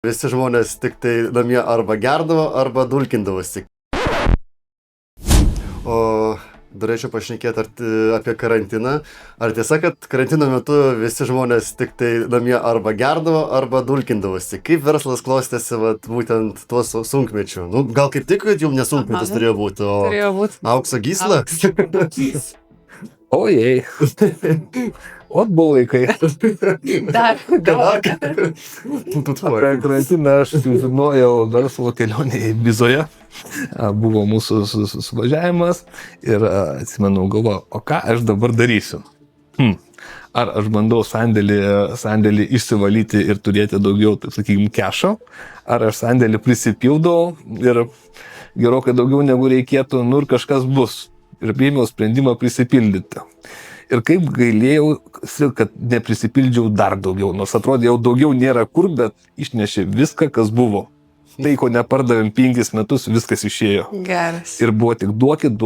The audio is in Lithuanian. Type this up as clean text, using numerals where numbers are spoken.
Visi žmonės tik tai namie arba gerdavo, arba dulkindavosi. O norėčiau pašnekėti apie karantiną. Ar tiesa, kad karantino metu visi žmonės tik tai namie arba gerdavo, arba dulkindavosi? Kaip verslas klostėsi būtent tuo sunkmečiu? Nu, gal kaip tik, kad jums nesunkmetis turėjo būti, o aukso gysla? Ojei. Ot buvo laikai. Dar. Apie karantiną aš sužinojau verslo kelionėje Ibizoje. Buvo mūsų suvažiavimas ir atsimenu, galvoju, o ką aš dabar darysiu? Ar aš bandau sandėlį išsivalyti ir turėti daugiau, taip sakykime, kešo, ar aš sandėlį prisipildau ir gerokai daugiau negu reikėtų, nu ir kažkas bus. Ir priėmiau sprendimą prisipildyti. Ir kaip gailėjau, kad neprisipildžiau dar daugiau, nors atrodė jau daugiau nėra kur, bet išnešė viską, kas buvo. Tai, ko nepardavėm 5 metus, viskas išėjo. Geras. Ir buvo tik duokit.